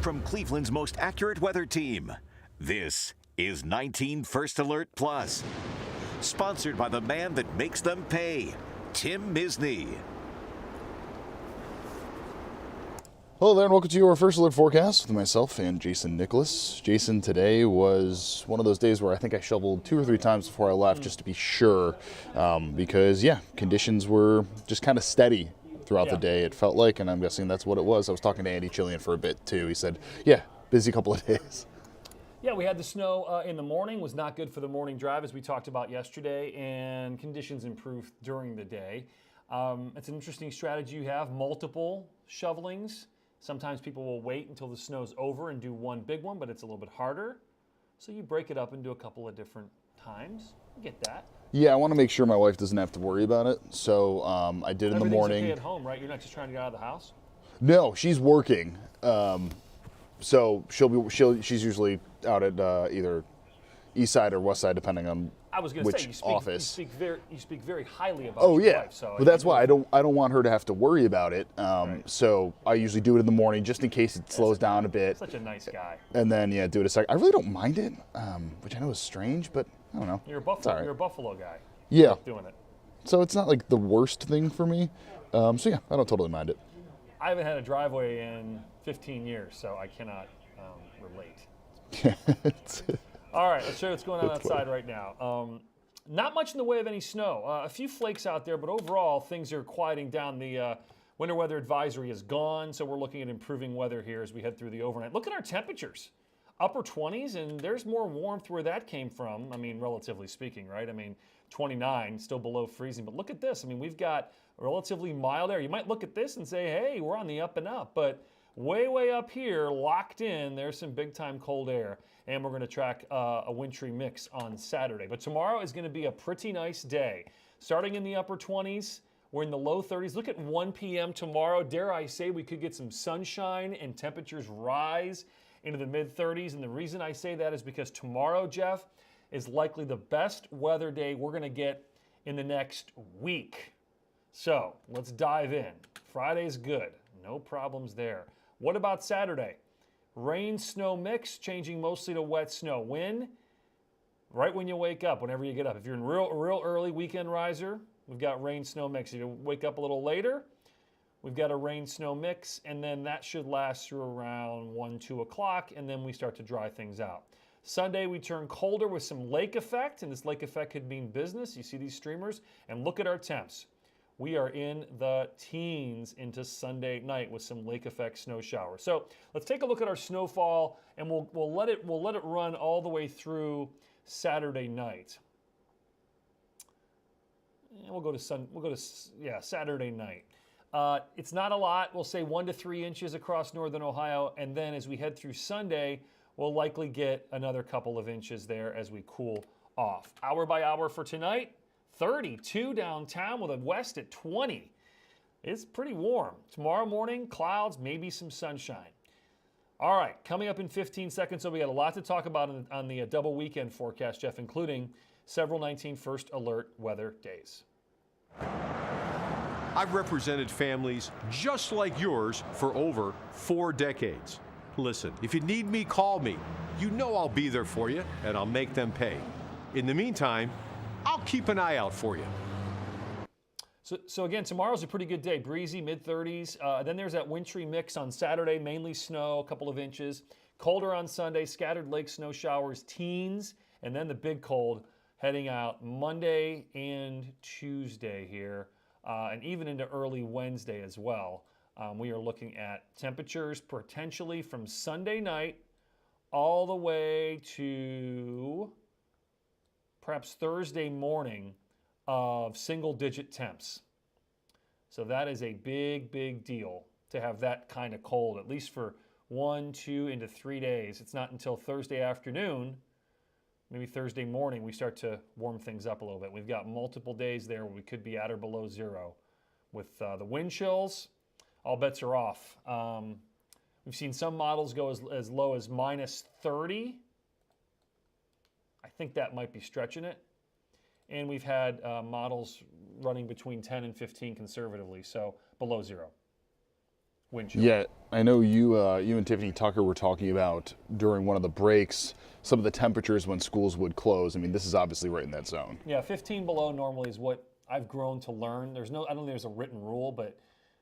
from Cleveland's most accurate weather team. This is 19 First Alert Plus, sponsored by the man that makes them pay, Tim Misney. Hello there and welcome to your First Alert Forecast with myself and Jason Nicholas. Jason, today was one of those days where I think I shoveled 2 or 3 times before I left just to be sure because, conditions were just kind of steady throughout the day, it felt like, and I'm guessing that's what it was. I was talking to Andy Chillian for a bit too. He said, busy couple of days. Yeah, we had the snow in the morning, was not good for the morning drive as we talked about yesterday, and conditions improved during the day. It's an interesting strategy you have, multiple shovelings. Sometimes people will wait until the snow's over and do one big one, but it's a little bit harder. So you break it up into a couple of different times. I get that. Yeah, I want to make sure my wife doesn't have to worry about it. So I did in the morning. Okay at home, right? You're not just trying to get out of the house? No, she's working. So she's usually out at either east side or west side, depending on I was going to say, office. You speak very highly about your wife. So but that's why I don't want her to have to worry about it. Right. So I usually do it in the morning just in case it slows down a bit. Such a nice guy. And then do it a second. I really don't mind it, which I know is strange, but I don't know. You're a Buffalo. Right. You're a Buffalo guy. Yeah. Doing it. So it's not like the worst thing for me. I don't totally mind it. I haven't had a driveway in 15 years, so I cannot relate. All right, let's show you what's going on outside right now. Not much in the way of any snow. A few flakes out there, but overall things are quieting down. The winter weather advisory is gone, so we're looking at improving weather here as we head through the overnight. Look at our temperatures. Upper 20s, and there's more warmth where that came from. I mean, relatively speaking, right? I mean, 29, still below freezing. But look at this. I mean, we've got relatively mild air. You might look at this and say, hey, we're on the up and up. But way up here, locked in, there's some big-time cold air. And we're going to track a wintry mix on Saturday. But tomorrow is going to be a pretty nice day. Starting in the upper 20s, we're in the low 30s. Look at 1 p.m. tomorrow. Dare I say we could get some sunshine and temperatures rise into the mid-30s. And the reason I say that is because tomorrow, Jeff, is likely the best weather day we're going to get in the next week. So let's dive in. Friday's good. No problems there. What about Saturday? Rain, snow mix, changing mostly to wet snow. When? Right when you wake up, whenever you get up. If you're in real early weekend riser, we've got rain, snow mix. If you wake up a little later, we've got a rain, snow mix, and then that should last through around 1, 2 o'clock, and then we start to dry things out. Sunday, we turn colder with some lake effect, and this lake effect could mean business. You see these streamers, and look at our temps. We are in the teens into Sunday night with some lake effect snow showers. So let's take a look at our snowfall, and we'll let it run all the way through Saturday night. And we'll go to Saturday night. It's not a lot. We'll say 1 to 3 inches across northern Ohio, and then as we head through Sunday, we'll likely get another couple of inches there as we cool off. Hour by hour for tonight. 32 downtown with a west at 20. It's pretty warm. Tomorrow morning, clouds, maybe some sunshine. All right, coming up in 15 seconds, so we got a lot to talk about on the double weekend forecast, Jeff, including several 19 First Alert weather days. I've represented families just like yours for over 4 decades. Listen, if you need me, call me. You know I'll be there for you, and I'll make them pay. In the meantime, I'll keep an eye out for you. So again, tomorrow's a pretty good day. Breezy, mid-30s. Then there's that wintry mix on Saturday, mainly snow, a couple of inches. Colder on Sunday, scattered lake snow showers, teens, and then the big cold heading out Monday and Tuesday here, and even into early Wednesday as well. We are looking at temperatures potentially from Sunday night all the way to perhaps Thursday morning of single-digit temps. So that is a big deal to have that kind of cold, at least for 1, 2, into 3 days. It's not until Thursday afternoon, maybe Thursday morning, we start to warm things up a little bit. We've got multiple days there where we could be at or below zero. With the wind chills, all bets are off. We've seen some models go as low as minus 30. I think that might be stretching it. And we've had models running between 10 and 15 conservatively, so below zero. wind chill. Yeah, I know you and Tiffany Tucker were talking about during one of the breaks some of the temperatures when schools would close. I mean, this is obviously right in that zone. Yeah, 15 below normally is what I've grown to learn. I don't think there's a written rule, but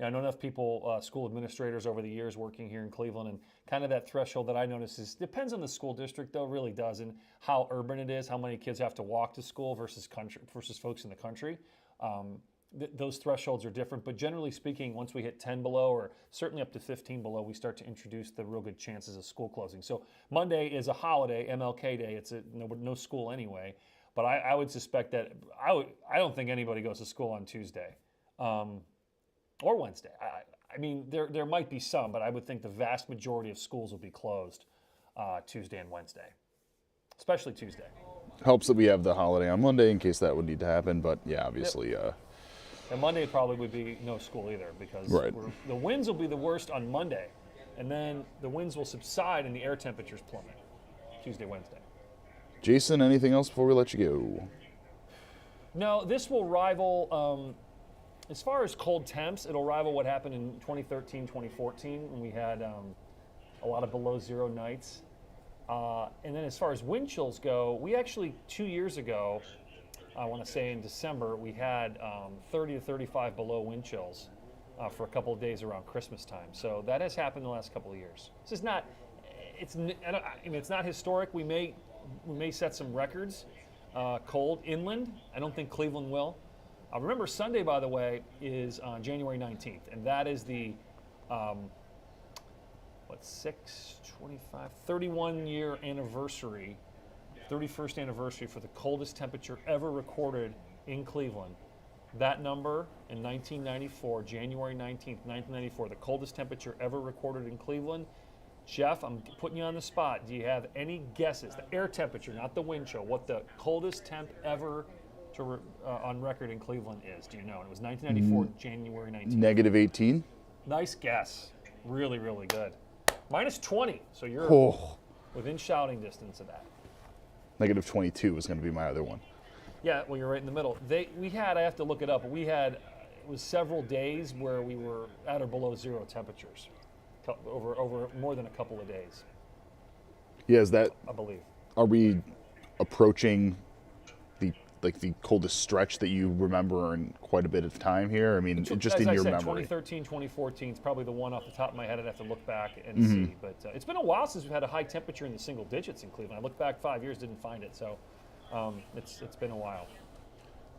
I know enough people, school administrators over the years working here in Cleveland, and kind of that threshold that I notice depends on the school district, though, really does, and how urban it is, how many kids have to walk to school versus folks in the country. Those thresholds are different, but generally speaking, once we hit 10 below or certainly up to 15 below, we start to introduce the real good chances of school closing. So Monday is a holiday, MLK Day. It's no school anyway, but I would suspect that I don't think anybody goes to school on Tuesday. Or Wednesday. I mean, there might be some, but I would think the vast majority of schools will be closed Tuesday and Wednesday, especially Tuesday. Helps that we have the holiday on Monday in case that would need to happen, but yeah, obviously. And Monday probably would be no school either because the winds will be the worst on Monday, and then the winds will subside and the air temperatures plummet Tuesday, Wednesday. Jason, anything else before we let you go? No, this will rival. As far as cold temps, it'll rival what happened in 2013, 2014 when we had a lot of below zero nights. And then as far as wind chills go, we actually 2 years ago, I want to say in December, we had 30 to 35 below wind chills for a couple of days around Christmas time. So that has happened the last couple of years. This is not, it's not historic. We may set some records cold inland. I don't think Cleveland will. Remember, Sunday, by the way, is on January 19th, and that is the 31-year anniversary, 31st anniversary for the coldest temperature ever recorded in Cleveland. That number in 1994, January 19th, 1994, the coldest temperature ever recorded in Cleveland. Jeff, I'm putting you on the spot. Do you have any guesses? The air temperature, not the wind chill, what the coldest temp ever on record in Cleveland is? Do you know? It was 1994, January 19th. Negative 18? Nice guess. Really, really good. Minus 20, so you're within shouting distance of that. Negative 22 was going to be my other one. Yeah, well, you're right in the middle. We had, I have to look it up, but it was several days where we were at or below zero temperatures over more than a couple of days. Yeah, is that, I believe. Are we approaching the coldest stretch that you remember in quite a bit of time here? I mean, just in your memory. 2013, 2014 is probably the one off the top of my head I'd have to look back and see. But it's been a while since we've had a high temperature in the single digits in Cleveland. I looked back 5 years, didn't find it. So it's been a while.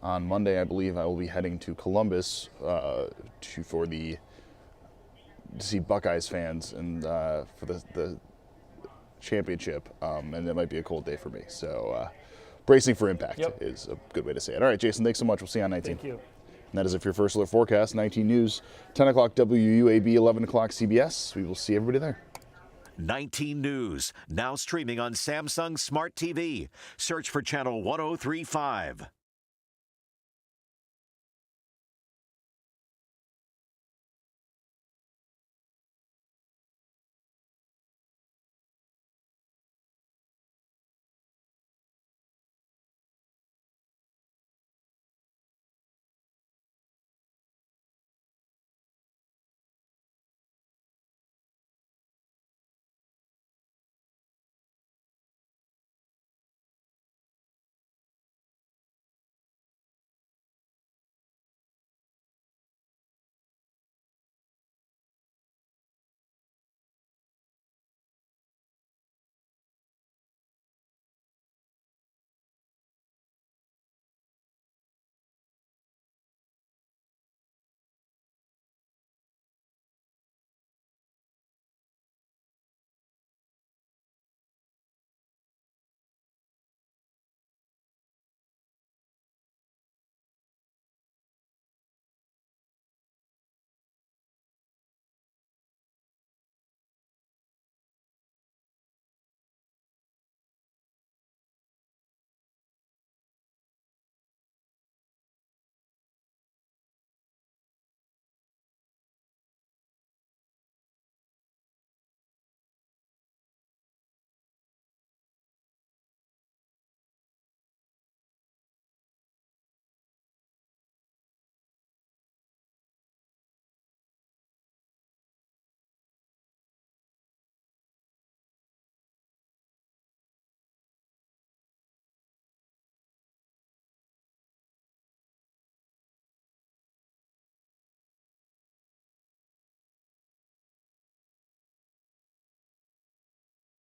On Monday, I believe I will be heading to Columbus to see Buckeyes fans and for the championship, and it might be a cold day for me. So bracing for impact is a good way to say it. All right, Jason, thanks so much. We'll see you on 19. Thank you. And that is it for your First Alert Forecast. 19 News, 10 o'clock WUAB, 11 o'clock CBS. We will see everybody there. 19 News, now streaming on Samsung Smart TV. Search for channel 1035.